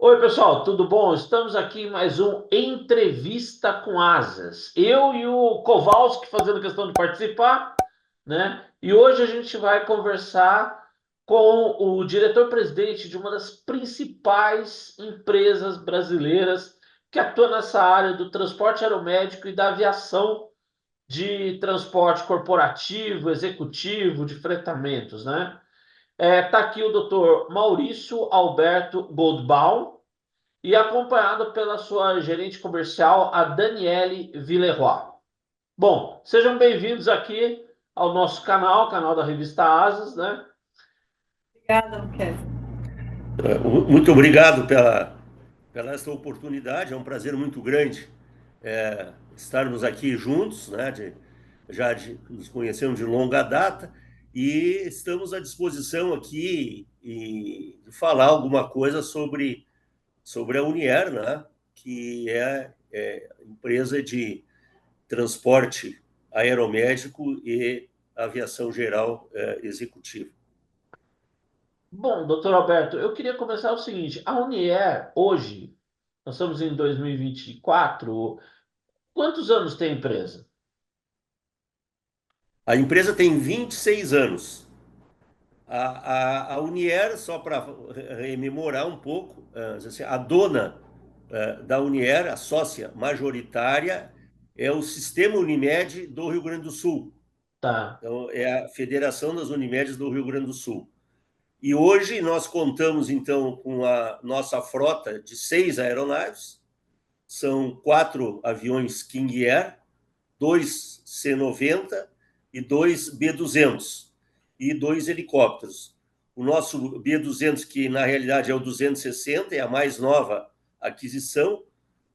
Oi, pessoal, tudo bom? Estamos aqui em mais um Entrevista com Asas. Eu e o Kowalski fazendo questão de participar, né? E hoje a gente vai conversar com o diretor-presidente de uma das principais empresas brasileiras que atua nessa área do transporte aeromédico e da aviação de transporte corporativo, executivo, de fretamentos, né? Tá aqui o doutor Maurício Alberto Goldbaum e acompanhado pela sua gerente comercial, a Daniele Villeroy. Bom, sejam bem-vindos aqui ao nosso canal, canal da revista Asas, né? Obrigada, Luquez. Muito obrigado pela essa oportunidade, é um prazer muito grande estarmos aqui juntos, né? Nos conhecemos de longa data e estamos à disposição aqui de falar alguma coisa sobre a Unier, né? Que é empresa de transporte aeromédico e aviação geral executiva. Bom, doutor Alberto, eu queria começar o seguinte: a Unier, hoje, nós estamos em 2024, quantos anos tem a empresa? A empresa tem 26 anos. A Unier, só para rememorar um pouco, assim, a dona da Unier, a sócia majoritária, é o Sistema Unimed do Rio Grande do Sul. Tá, Então, é a Federação das Unimedes do Rio Grande do Sul. E hoje nós contamos, então, com a nossa frota de 6 aeronaves, são 4 aviões King Air, 2 C-90 e 2 B-200 e 2 helicópteros. O nosso B-200, que na realidade é o 260, é a mais nova aquisição,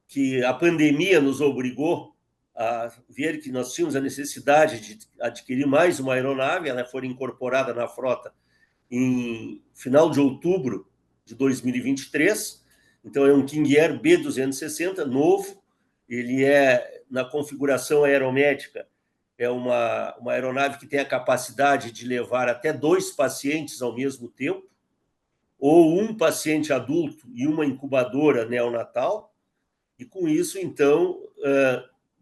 que a pandemia nos obrigou a ver que nós tínhamos a necessidade de adquirir mais uma aeronave. Ela foi incorporada na frota em final de outubro de 2023. Então, é um King Air B260 novo. Ele é, na configuração aeromédica, é uma aeronave que tem a capacidade de levar até 2 pacientes ao mesmo tempo, ou um paciente adulto e uma incubadora neonatal. E com isso, então,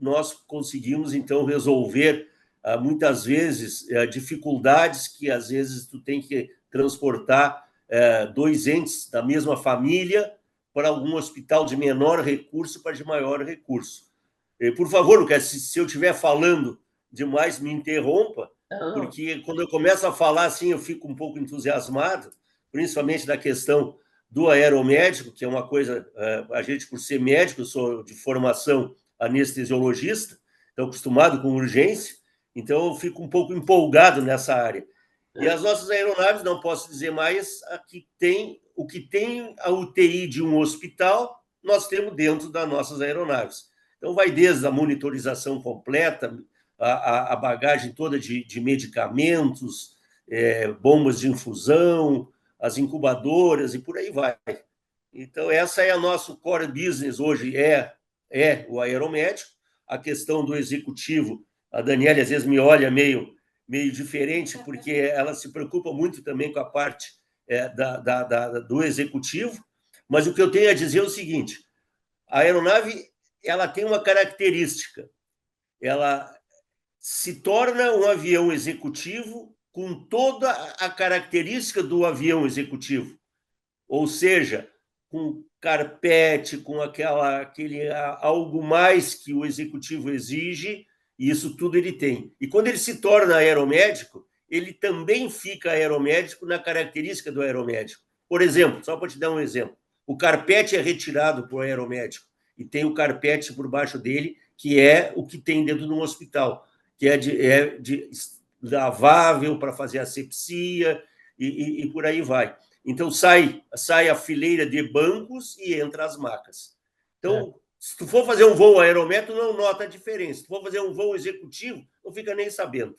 nós conseguimos então resolver muitas vezes dificuldades que às vezes tu tem que transportar 2 entes da mesma família para algum hospital de menor recurso para de maior recurso. Por favor, Lucas, se eu estiver falando demais, me interrompa, não, porque quando eu começo a falar assim, eu fico um pouco entusiasmado, principalmente da questão do aeromédico, que é uma coisa, a gente, por ser médico, eu sou de formação anestesiologista, então acostumado com urgência, então eu fico um pouco empolgado nessa área. E as nossas aeronaves, não posso dizer mais, aqui tem o que tem a UTI de um hospital, nós temos dentro das nossas aeronaves. Então, vai desde a monitorização completa, a bagagem toda de medicamentos, bombas de infusão, as incubadoras e por aí vai. Então, essa é o nosso core business hoje, é o aeromédico. A questão do executivo, a Daniela às vezes me olha meio diferente, porque ela se preocupa muito também com a parte do executivo. Mas o que eu tenho a dizer é o seguinte: a aeronave ela tem uma característica, ela se torna um avião executivo com toda a característica do avião executivo, ou seja, com carpete, com aquele algo mais que o executivo exige, e isso tudo ele tem. E quando ele se torna aeromédico, ele também fica aeromédico na característica do aeromédico. Por exemplo, só para te dar um exemplo, o carpete é retirado por aeromédico e tem o carpete por baixo dele, que é o que tem dentro de um hospital, que é de lavável para fazer asepsia e por aí vai. Então, sai a fileira de bancos e entra as macas. é, Então, se tu for fazer um voo aerométrico, não nota a diferença. Se tu for fazer um voo executivo, não fica nem sabendo.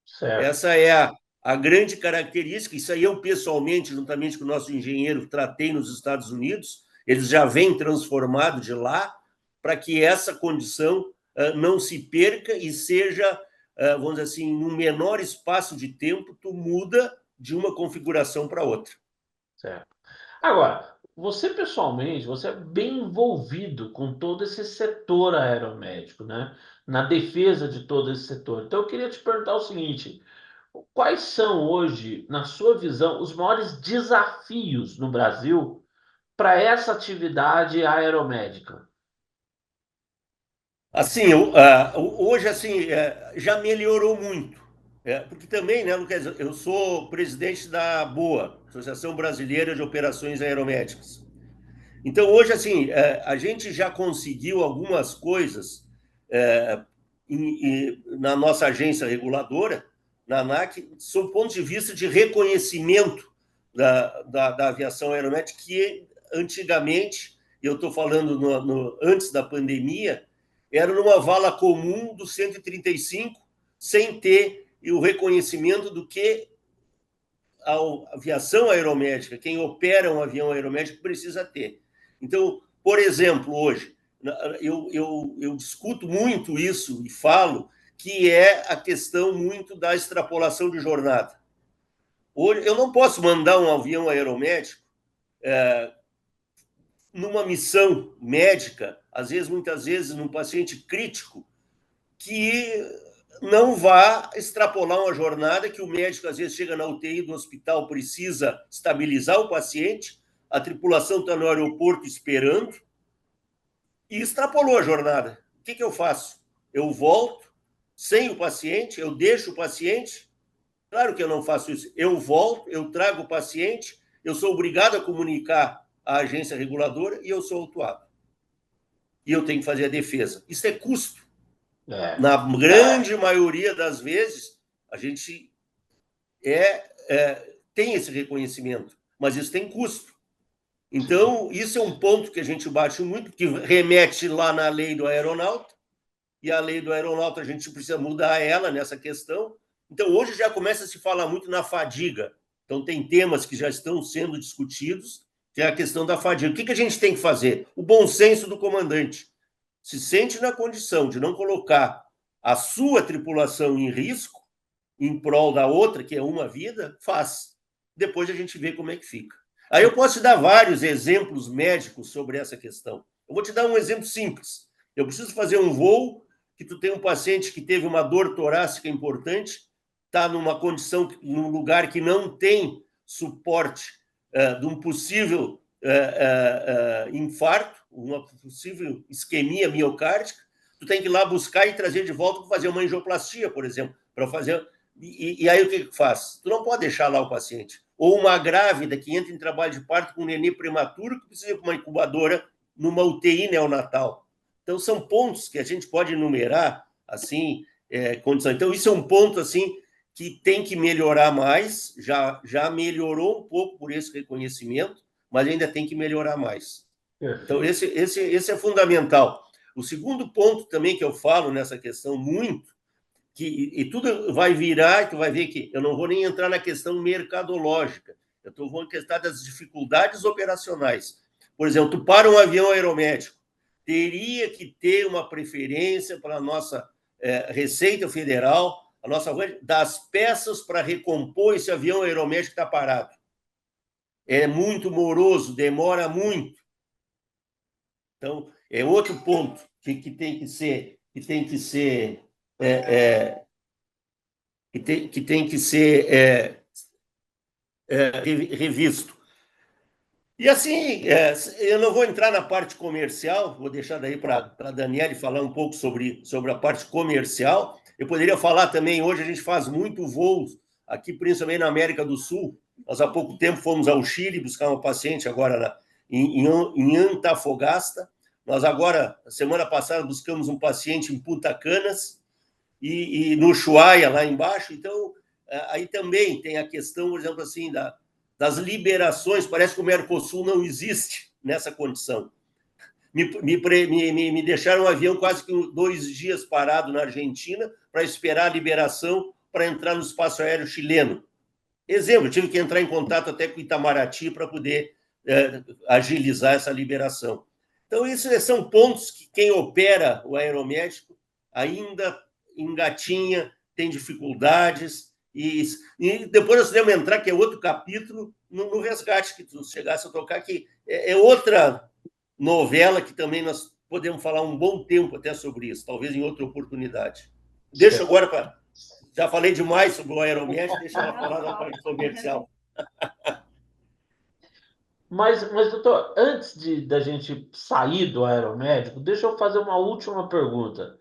certo. Essa é a grande característica. Isso aí eu, pessoalmente, juntamente com o nosso engenheiro, tratei nos Estados Unidos. Eles já vêm transformado de lá para que essa condição não se perca e seja, vamos dizer assim, num menor espaço de tempo, tu muda de uma configuração para outra. Certo. Agora, você pessoalmente, você é bem envolvido com todo esse setor aeromédico, né? Na defesa de todo esse setor. Então, eu queria te perguntar o seguinte: quais são hoje, na sua visão, os maiores desafios no Brasil para essa atividade aeromédica? Assim, hoje assim já melhorou muito. Porque também, né, Lucas, eu sou presidente da BOA, Associação Brasileira de Operações Aeromédicas. Então, hoje, assim, a gente já conseguiu algumas coisas é, na nossa agência reguladora, na ANAC, sob o ponto de vista de reconhecimento da aviação aeromédica, que antigamente, eu estou falando antes da pandemia, era numa vala comum do 135, sem ter o reconhecimento do que a aviação aeromédica, quem opera um avião aeromédico precisa ter. Então, por exemplo, hoje, eu discuto muito isso e falo que é a questão muito da extrapolação de jornada. Hoje, eu não posso mandar um avião aeromédico numa missão médica, às vezes, muitas vezes, num paciente crítico, que não vá extrapolar uma jornada que o médico, às vezes, chega na UTI do hospital, precisa estabilizar o paciente, a tripulação está no aeroporto esperando e extrapolou a jornada. O que eu faço? Eu volto sem o paciente, eu deixo o paciente. Claro que eu não faço isso. Eu volto, eu trago o paciente, eu sou obrigado a comunicar à agência reguladora e eu sou autuado. E eu tenho que fazer a defesa. Isso é custo. É, Na grande maioria das vezes, a gente tem esse reconhecimento, mas isso tem custo. Então, isso é um ponto que a gente bate muito, que remete lá na lei do aeronauta, e a lei do aeronauta a gente precisa mudar ela nessa questão. Então, hoje já começa a se falar muito na fadiga. Então, tem temas que já estão sendo discutidos, que é a questão da fadiga. O que a gente tem que fazer? O bom senso do comandante. Se sente na condição de não colocar a sua tripulação em risco, em prol da outra, que é uma vida, faz. Depois a gente vê como é que fica. Aí eu posso te dar vários exemplos médicos sobre essa questão. Eu vou te dar um exemplo simples. Eu preciso fazer um voo que tu tem um paciente que teve uma dor torácica importante, está numa condição, num lugar que não tem suporte de um possível infarto, uma possível isquemia miocárdica, tu tem que ir lá buscar e trazer de volta para fazer uma angioplastia, por exemplo, para fazer. E aí o que faz? Tu não pode deixar lá o paciente. Ou uma grávida que entra em trabalho de parto com um nenê prematuro que precisa de uma incubadora numa UTI neonatal. Então, são pontos que a gente pode enumerar, assim, condição. Então, isso é um ponto, assim, que tem que melhorar mais, já melhorou um pouco por esse reconhecimento, mas ainda tem que melhorar mais. Então, esse é fundamental. O segundo ponto também que eu falo nessa questão muito, e tudo vai virar, tu vai ver que eu não vou nem entrar na questão mercadológica, eu estou falando questão das dificuldades operacionais. Por exemplo, tu para um avião aeromédico, teria que ter uma preferência para a nossa Receita Federal, a nossa das peças para recompor esse avião aeromédico que está parado. É muito moroso, demora muito. Então, é outro ponto que tem que ser revisto. E assim, eu não vou entrar na parte comercial, vou deixar daí para a Daniele falar um pouco sobre a parte comercial. Eu poderia falar também, hoje a gente faz muito voos aqui, principalmente na América do Sul. Nós há pouco tempo fomos ao Chile buscar uma paciente agora em Antofagasta. Nós agora, semana passada, buscamos um paciente em Punta Canas e no Ushuaia, lá embaixo. Então, aí também tem a questão, por exemplo, assim, das liberações. Parece que o Mercosul não existe nessa condição. Me deixaram um avião quase que 2 dias parado na Argentina para esperar a liberação para entrar no espaço aéreo chileno. Exemplo, tive que entrar em contato até com Itamaraty para poder agilizar essa liberação. Então, isso são pontos que quem opera o aeromédico ainda engatinha, tem dificuldades, E depois nós podemos entrar, que é outro capítulo, no resgate, que tu chegasse a tocar, que é outra novela que também nós podemos falar um bom tempo até sobre isso, talvez em outra oportunidade. Deixa agora para... Já falei demais sobre o Aeromed, deixa ela falar da parte comercial. Mas, doutor, antes da gente sair do aeromédico, deixa eu fazer uma última pergunta.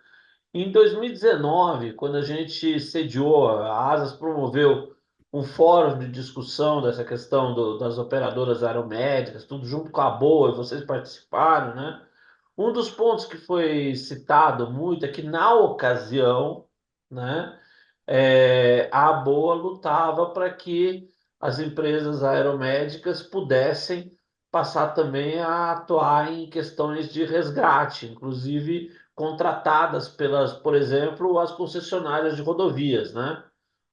Em 2019, quando a gente sediou, a ASAS promoveu um fórum de discussão dessa questão das operadoras aeromédicas, tudo junto com a BOA, e vocês participaram, né? Um dos pontos que foi citado muito é que, na ocasião, né, a ABOA lutava para que as empresas aeromédicas pudessem passar também a atuar em questões de resgate, inclusive contratadas pelas, por exemplo, as concessionárias de rodovias, né?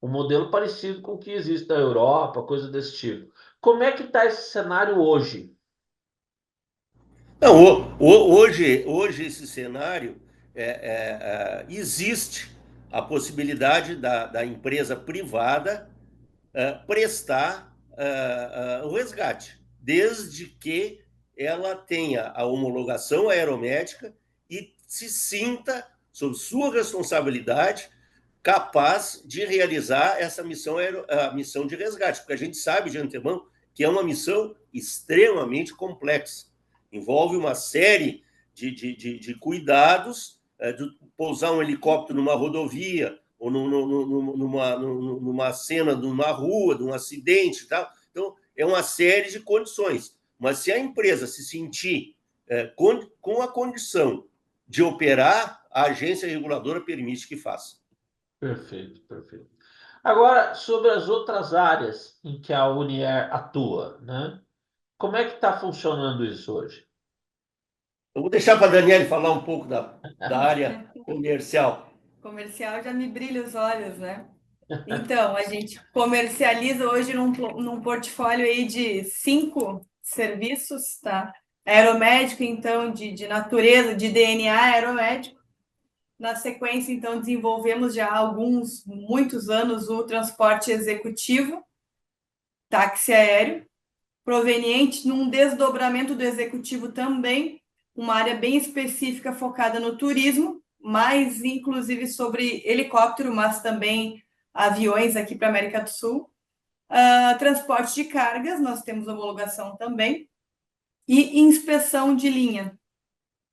Um modelo parecido com o que existe na Europa, coisa desse tipo. Como é que está esse cenário hoje? Não, hoje esse cenário existe a possibilidade da empresa privada prestar o resgate, desde que ela tenha a homologação aeromédica e se sinta, sob sua responsabilidade, capaz de realizar essa missão, a missão de resgate, porque a gente sabe de antemão que é uma missão extremamente complexa. Envolve uma série de cuidados, de pousar um helicóptero numa rodovia, ou numa cena de uma rua, de um acidente e tal. Então, é uma série de condições. Mas se a empresa se sentir com a condição de operar, a agência reguladora permite que faça. Perfeito, perfeito. Agora, sobre as outras áreas em que a Unier atua, né? Como é que está funcionando isso hoje? Eu vou deixar para a Daniele falar um pouco da área comercial. Comercial já me brilha os olhos, né? Então, a gente comercializa hoje num portfólio aí de 5 serviços, tá? Aeromédico, então, de natureza, de DNA aeromédico. Na sequência, então, desenvolvemos já há muitos anos, o transporte executivo, táxi aéreo, proveniente num desdobramento do executivo também, uma área bem específica focada no turismo, mais inclusive sobre helicóptero, mas também aviões aqui para a América do Sul. Transporte de cargas, nós temos homologação também, e inspeção de linha.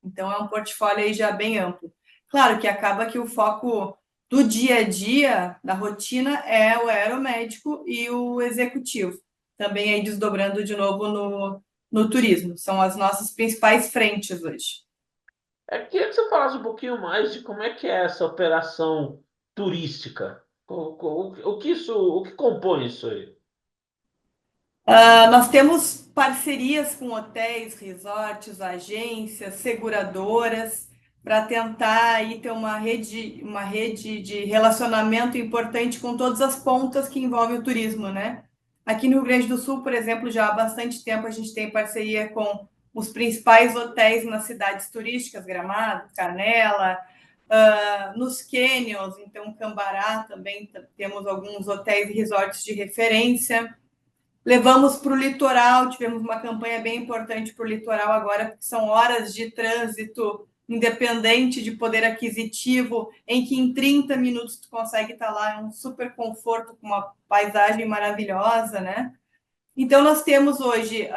Então, é um portfólio aí já bem amplo. Claro que acaba que o foco do dia a dia, da rotina, é o aeromédico e o executivo. Também aí desdobrando de novo no turismo. São as nossas principais frentes hoje. Queria que você falasse um pouquinho mais de como é que é essa operação turística. O que compõe isso aí? Nós temos parcerias com hotéis, resorts, agências, seguradoras, para tentar aí ter uma rede de relacionamento importante com todas as pontas que envolvem o turismo, né? Aqui no Rio Grande do Sul, por exemplo, já há bastante tempo a gente tem parceria com os principais hotéis nas cidades turísticas, Gramado, Canela, nos canyons, então Cambará também temos alguns hotéis e resorts de referência. Levamos para o litoral, tivemos uma campanha bem importante para o litoral agora, porque são horas de trânsito independente de poder aquisitivo, em que em 30 minutos tu consegue estar lá, é um super conforto, com uma paisagem maravilhosa, né? Então, nós temos hoje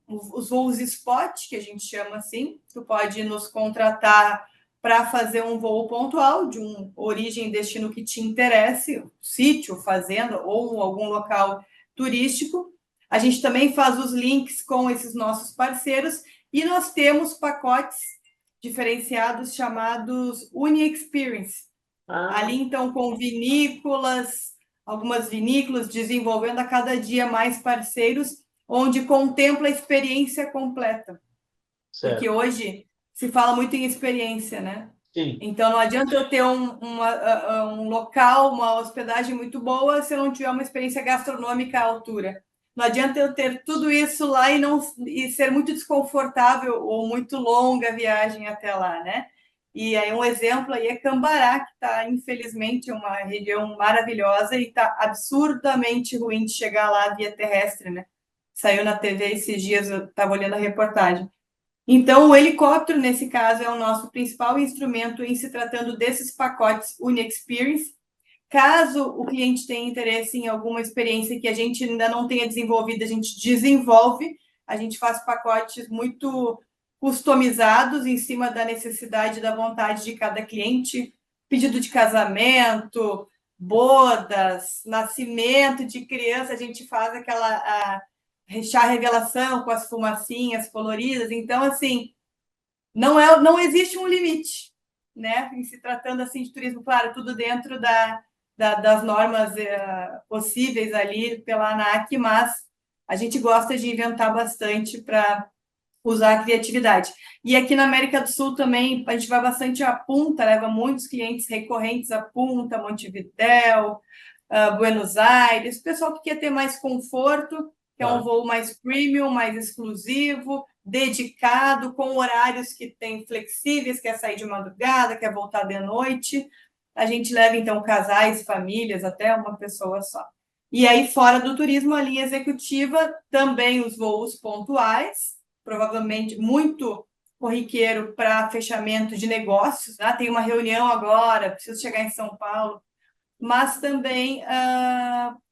os voos spot, que a gente chama assim, tu pode nos contratar para fazer um voo pontual de uma origem e destino que te interesse, sítio, fazenda ou algum local turístico. A gente também faz os links com esses nossos parceiros e nós temos pacotes diferenciados chamados Uni Experience. Ali, então, com vinícolas, algumas vinícolas desenvolvendo a cada dia mais parceiros, onde contempla a experiência completa. Certo. Porque hoje se fala muito em experiência, né? Sim. Então, não adianta eu ter um local, uma hospedagem muito boa se eu não tiver uma experiência gastronômica à altura. Não adianta eu ter tudo isso lá e ser muito desconfortável ou muito longa a viagem até lá, né? E aí um exemplo aí é Cambará, que está, infelizmente, uma região maravilhosa e está absurdamente ruim de chegar lá via terrestre, né? Saiu na TV esses dias, eu estava olhando a reportagem. Então, o helicóptero, nesse caso, é o nosso principal instrumento em se tratando desses pacotes UniExperience. Caso o cliente tenha interesse em alguma experiência que a gente ainda não tenha desenvolvido, a gente desenvolve, a gente faz pacotes muito customizados em cima da necessidade e da vontade de cada cliente, pedido de casamento, bodas, nascimento de criança, a gente faz aquela chá revelação com as fumacinhas coloridas. Então, assim, não existe um limite, né? Em se tratando assim de turismo, claro, tudo dentro das normas possíveis ali pela ANAC, mas a gente gosta de inventar bastante para usar a criatividade. E aqui na América do Sul também, a gente vai bastante a Punta, leva muitos clientes recorrentes a Punta, Montevidéu, Buenos Aires, o pessoal que quer ter mais conforto, que é um voo mais premium, mais exclusivo, dedicado, com horários que tem flexíveis, quer sair de madrugada, quer voltar de noite. A gente leva, então, casais, famílias, até uma pessoa só. E aí, fora do turismo, a linha executiva, também os voos pontuais, provavelmente muito corriqueiro para fechamento de negócios, né? Tem uma reunião agora, preciso chegar em São Paulo, mas também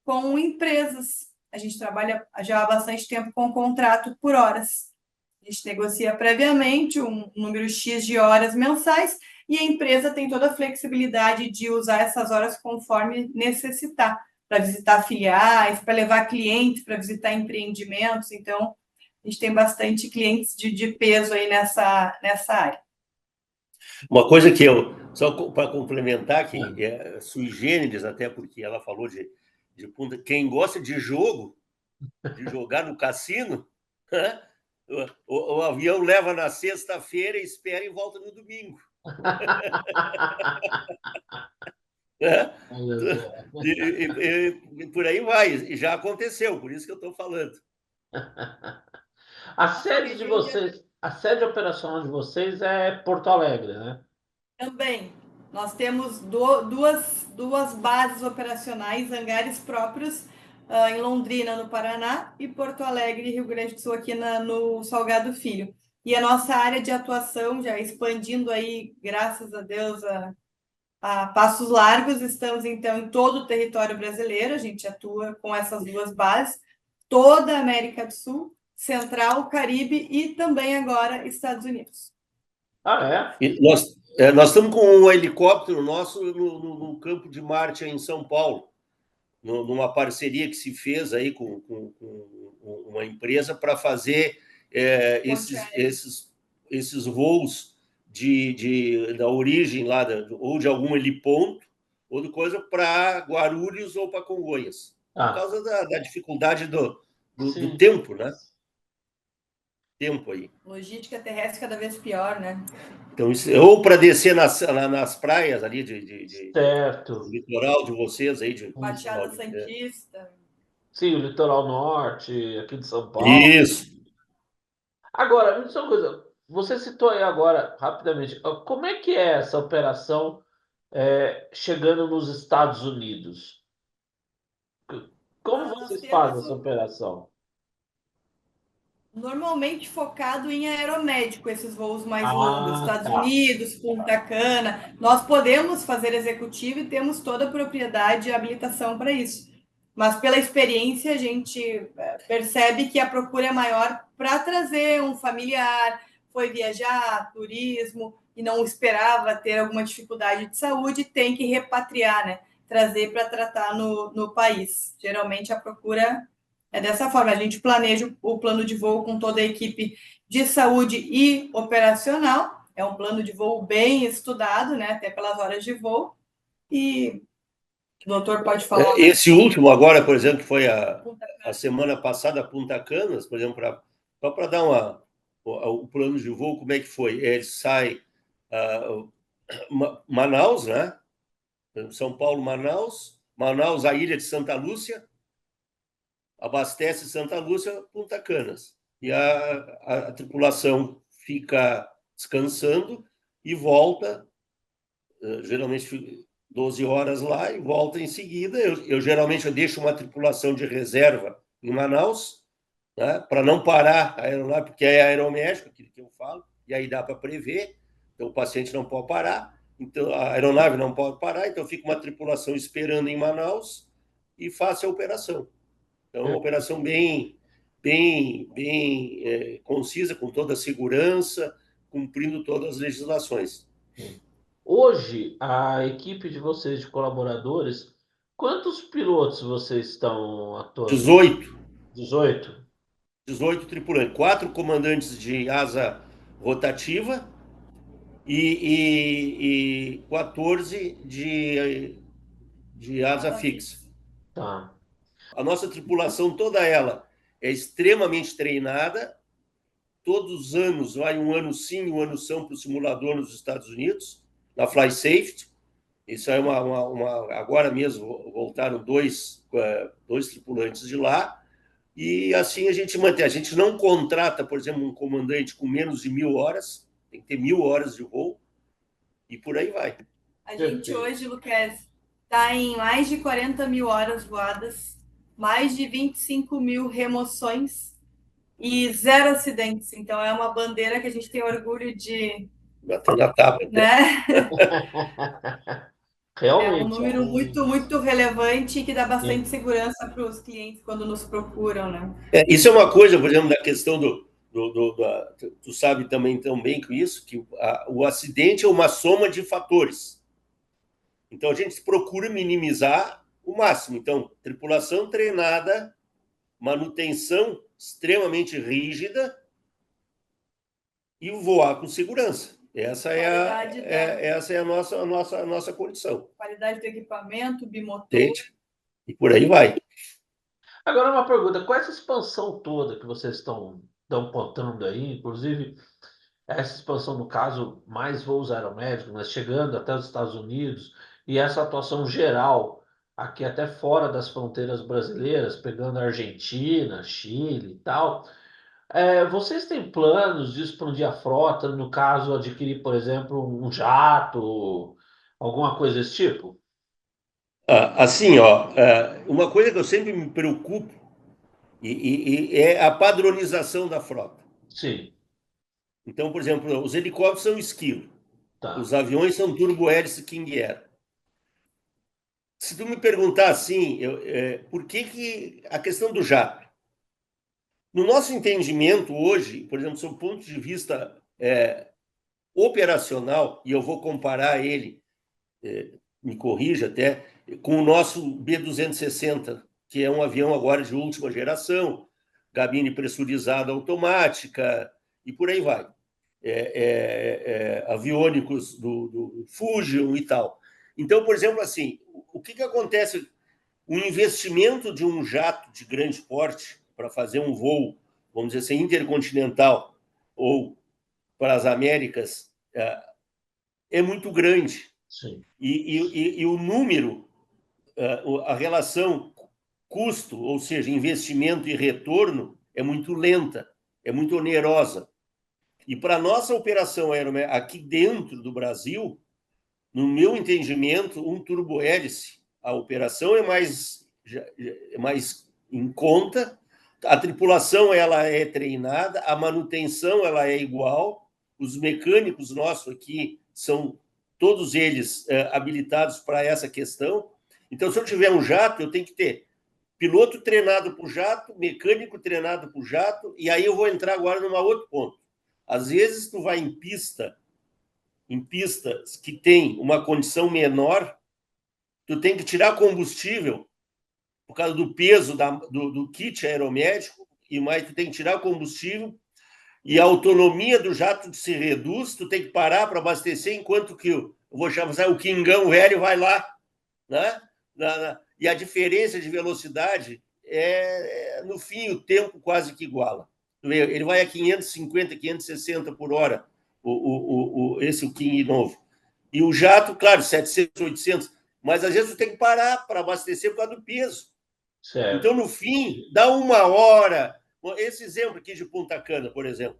com empresas. A gente trabalha já há bastante tempo com contrato por horas. A gente negocia previamente um número X de horas mensais e a empresa tem toda a flexibilidade de usar essas horas conforme necessitar, para visitar filiais, para levar clientes, para visitar empreendimentos. Então, a gente tem bastante clientes de peso aí nessa área. Uma coisa que só para complementar, que é sui generis, até porque ela falou de punta, quem gosta de jogo, de jogar no cassino, né? O avião leva na sexta-feira, espera e volta no domingo. E por aí vai, e já aconteceu, por isso que eu estou falando. A sede de vocês, a sede operacional de vocês é Porto Alegre, né? Também. Nós temos duas bases operacionais, hangares próprios, em Londrina, no Paraná, e Porto Alegre, Rio Grande do Sul, aqui no Salgado Filho. E a nossa área de atuação, já expandindo aí, graças a Deus, a passos largos, estamos, então, em todo o território brasileiro, a gente atua com essas duas bases, toda a América do Sul, Central, Caribe e também agora Estados Unidos. Ah, é? E nós estamos com um helicóptero nosso no Campo de Marte, em São Paulo, numa parceria que se fez aí com uma empresa para fazer esses voos da origem lá, ou de algum heliponto, ou de coisa para Guarulhos ou para Congonhas, por causa da dificuldade do tempo, né? Tempo aí. Logística terrestre cada vez pior, né? Então, ou para descer nas praias ali certo. do litoral de vocês aí. Baixada Santista. Sim, o litoral norte, aqui de São Paulo. Isso. Agora, me diz uma coisa, você citou aí agora, rapidamente, como é que é essa operação chegando nos Estados Unidos? Como vocês fazem essa operação? Normalmente focado em aeromédico, esses voos mais longos, Estados Unidos, Punta Cana. Nós podemos fazer executivo e temos toda a propriedade e habilitação para isso. Mas pela experiência, a gente percebe que a procura é maior para trazer um familiar, foi viajar, turismo, e não esperava ter alguma dificuldade de saúde, tem que repatriar, né? Trazer para tratar no país. Geralmente a procura é dessa forma, a gente planeja o plano de voo com toda a equipe de saúde e operacional. É um plano de voo bem estudado, né? Até pelas horas de voo. E o doutor pode falar. Esse último agora, por exemplo, que foi a semana passada, Punta Canas, por exemplo, só para dar o plano de voo, como é que foi? Ele sai Manaus, né? São Paulo, Manaus, a ilha de Santa Lúcia, abastece Santa Lúcia, Punta Canas. E a tripulação fica descansando e volta, geralmente fico 12 horas lá e volta em seguida. Eu geralmente deixo uma tripulação de reserva em Manaus, né, para não parar a aeronave, porque é aeromédico, aquilo que eu falo, e aí dá para prever, então o paciente não pode parar, então a aeronave não pode parar, então fica uma tripulação esperando em Manaus e faço a operação. Então, é uma operação bem concisa, com toda a segurança, cumprindo todas as legislações. Hoje, a equipe de vocês, de colaboradores, quantos pilotos vocês estão atuando? 18, 18? 18 tripulantes, 4 comandantes de asa rotativa e 14 de asa fixa. Tá. A nossa tripulação, toda ela, é extremamente treinada. Todos os anos, vai um ano sim, um ano são para o simulador nos Estados Unidos, na Fly Safety. Isso é agora mesmo voltaram dois tripulantes de lá. E assim a gente mantém. A gente não contrata, por exemplo, um comandante com menos de 1.000 horas, tem que ter 1.000 horas de voo, e por aí vai. A gente hoje, Lucas, está em mais de 40 mil horas voadas, mais de 25 mil remoções e 0 acidentes. Então, é uma bandeira que a gente tem orgulho de... Bater na tábua, né? Realmente. É um número muito, muito relevante e que dá bastante Sim. segurança para os clientes quando nos procuram, né? Isso é uma coisa, por exemplo, da questão tu sabe também tão bem com isso, que o acidente é uma soma de fatores. Então, a gente procura minimizar o máximo. Então, tripulação treinada, manutenção extremamente rígida e voar com segurança. Essa é a nossa condição. Qualidade do equipamento, bimotor. E por aí vai. Agora uma pergunta, com essa expansão toda que vocês estão apontando aí, inclusive essa expansão, no caso, mais voos aeromédicos, mas chegando até os Estados Unidos, e essa atuação geral aqui até fora das fronteiras brasileiras, pegando a Argentina, Chile e tal, vocês têm planos de expandir a frota, no caso, adquirir, por exemplo, um jato, alguma coisa desse tipo? Assim, uma coisa que eu sempre me preocupo é a padronização da frota. Sim. Então, por exemplo, os helicópteros são esquilo, Tá. os aviões são turbo-hélice King Air. Se tu me perguntar assim, por que a questão do jato? No nosso entendimento hoje, por exemplo, sob o ponto de vista operacional, e eu vou comparar ele, me corrija até, com o nosso B-260, que é um avião agora de última geração, cabine pressurizada automática, e por aí vai. Aviônicos do Fusion e tal. Então, por exemplo, assim, o que acontece? O investimento de um jato de grande porte para fazer um voo, vamos dizer assim, intercontinental ou para as Américas é muito grande. Sim. E o número, a relação custo, ou seja, investimento e retorno, é muito lenta, é muito onerosa. E para a nossa operação aeromédica aqui dentro do Brasil, no meu entendimento, um turbohélice, a operação é mais em conta, a tripulação ela é treinada, a manutenção ela é igual, os mecânicos nossos aqui são todos eles habilitados para essa questão. Então, se eu tiver um jato, eu tenho que ter piloto treinado para o jato, mecânico treinado para o jato, e aí eu vou entrar agora num outro ponto. Às vezes, tu vai em pistas que tem uma condição menor, tu tem que tirar combustível por causa do peso do kit aeromédico, e mais tu tem que tirar combustível, e a autonomia do jato se reduz, tu tem que parar para abastecer, enquanto que eu vou chamar o Kingão velho vai lá, né? E a diferença de velocidade no fim, o tempo quase que iguala. Ele vai a 550, 560 por hora, esse o King novo. E o jato, claro, 700, 800, mas às vezes tu tem que parar para abastecer por causa do peso. Certo. Então, no fim, dá 1 hora. Esse exemplo aqui de Punta Cana, por exemplo,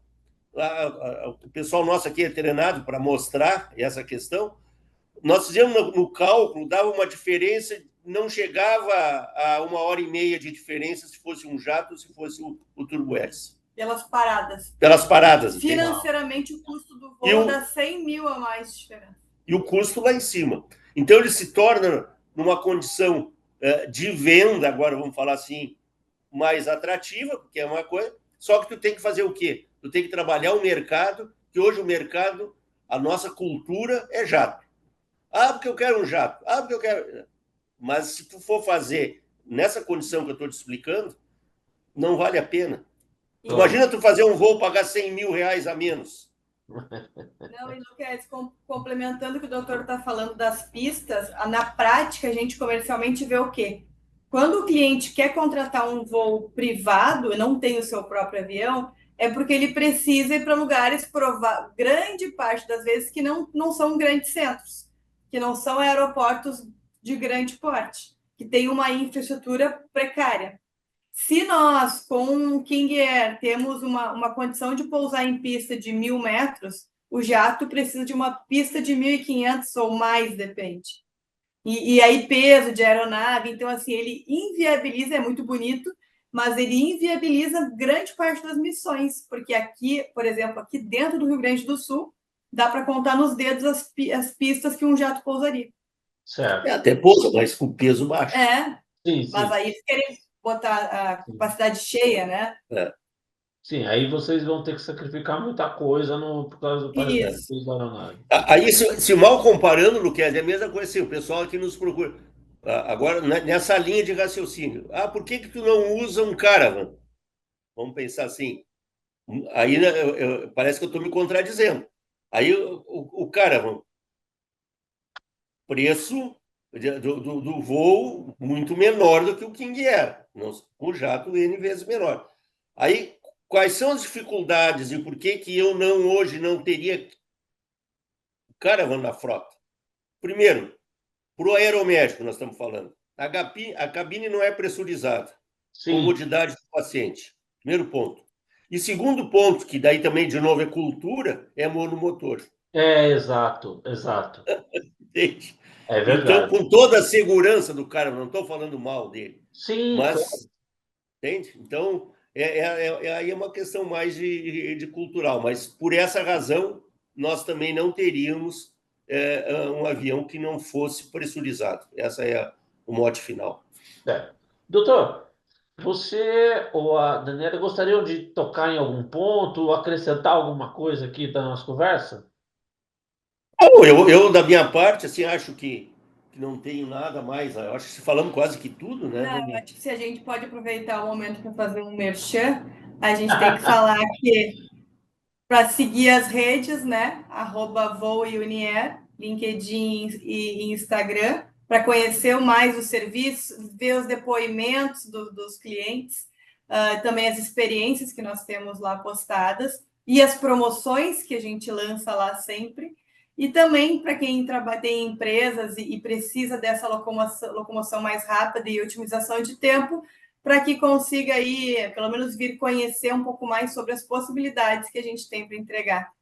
o pessoal nosso aqui é treinado para mostrar essa questão. Nós fizemos no cálculo, dava uma diferença, não chegava a 1h30 de diferença se fosse um jato ou se fosse o turbo-hélice. Pelas paradas. Pelas paradas. Financeiramente, o custo do voo dá 100 mil a mais de diferença. E o custo lá em cima. Então, ele se torna numa condição de venda, agora vamos falar assim, mais atrativa, porque é uma coisa, só que tu tem que fazer o quê? Tu tem que trabalhar o mercado, que hoje o mercado, a nossa cultura é jato. Ah, porque eu quero um jato. Ah, porque eu quero... Mas se tu for fazer nessa condição que eu estou te explicando, não vale a pena. Imagina tu fazer um voo, pagar 100 mil reais a menos. Não, e Luquez, complementando o que o doutor está falando das pistas, na prática a gente comercialmente vê o quê? Quando o cliente quer contratar um voo privado e não tem o seu próprio avião, é porque ele precisa ir para lugares, grande parte das vezes, que não são grandes centros, que não são aeroportos de grande porte, que tem uma infraestrutura precária. Se nós, com o King Air, temos uma condição de pousar em pista de 1.000 metros, o jato precisa de uma pista de 1.500 ou mais, depende. E aí, peso de aeronave, então, assim, ele inviabiliza, é muito bonito, mas ele inviabiliza grande parte das missões, porque aqui, por exemplo, aqui dentro do Rio Grande do Sul, dá para contar nos dedos as pistas que um jato pousaria. Certo. Até pousa, mas com peso baixo. Sim. Mas aí eles querem botar a capacidade cheia, né? Sim, aí vocês vão ter que sacrificar muita coisa por causa do peso da aeronave. Aí, se mal comparando, Luquez, é a mesma coisa assim, o pessoal aqui nos procura. Agora, nessa linha de raciocínio. Por que tu não usa um Caravan? Vamos pensar assim. Aí parece que eu estou me contradizendo. Aí o Caravan, preço do voo muito menor do que o King Air. O jato N vezes menor. Aí, quais são as dificuldades e por que eu hoje não teria Caravan na frota? Primeiro, para o aeromédico, nós estamos falando. A cabine não é pressurizada. Sim. Comodidade do paciente. Primeiro ponto. E segundo ponto, que daí também, de novo, é cultura, é monomotor. Exato. Entende? É verdade. Então, com toda a segurança do cara, não estou falando mal dele. Sim, mas, claro. Entende? Então, aí é uma questão mais de cultural. Mas, por essa razão, nós também não teríamos um avião que não fosse pressurizado. Essa é o mote final. Doutor, você ou a Daniela gostariam de tocar em algum ponto, acrescentar alguma coisa aqui da nossa conversa? Eu da minha parte, assim, acho que não tenho nada mais. Eu acho que falamos quase que tudo, né? Não, acho que se a gente pode aproveitar o momento para fazer um merchan, a gente tem que falar que para seguir as redes, né? @voeunier, LinkedIn e Instagram, para conhecer mais o serviço, ver os depoimentos dos clientes, também as experiências que nós temos lá postadas e as promoções que a gente lança lá sempre. E também para quem tem empresas e precisa dessa locomoção mais rápida e otimização de tempo, para que consiga aí, pelo menos, vir conhecer um pouco mais sobre as possibilidades que a gente tem para entregar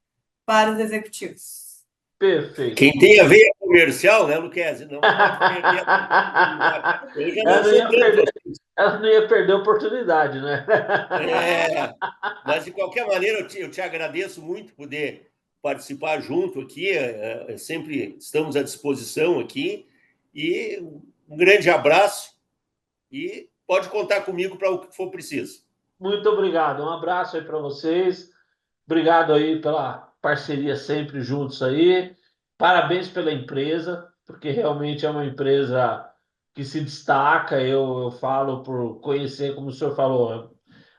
para os executivos. Perfeito. Quem tem a veia comercial, né, Luquezzi? Não pode perder a oportunidade. Ela não ia perder a oportunidade, né? Mas, de qualquer maneira, eu te agradeço muito poder participar junto aqui. Sempre estamos à disposição aqui. E um grande abraço. E pode contar comigo para o que for preciso. Muito obrigado. Um abraço aí para vocês. Obrigado aí pela parceria sempre juntos aí. Parabéns pela empresa, porque realmente é uma empresa que se destaca. Eu falo por conhecer, como o senhor falou,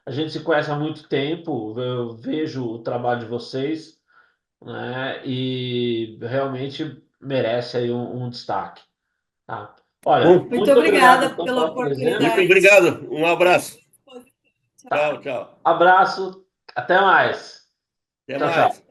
a gente se conhece há muito tempo, eu vejo o trabalho de vocês, né? E realmente merece aí um destaque. Tá? Olha, muito obrigada pela oportunidade. Muito obrigado. Um abraço. Tchau. Abraço. Até mais. Até mais.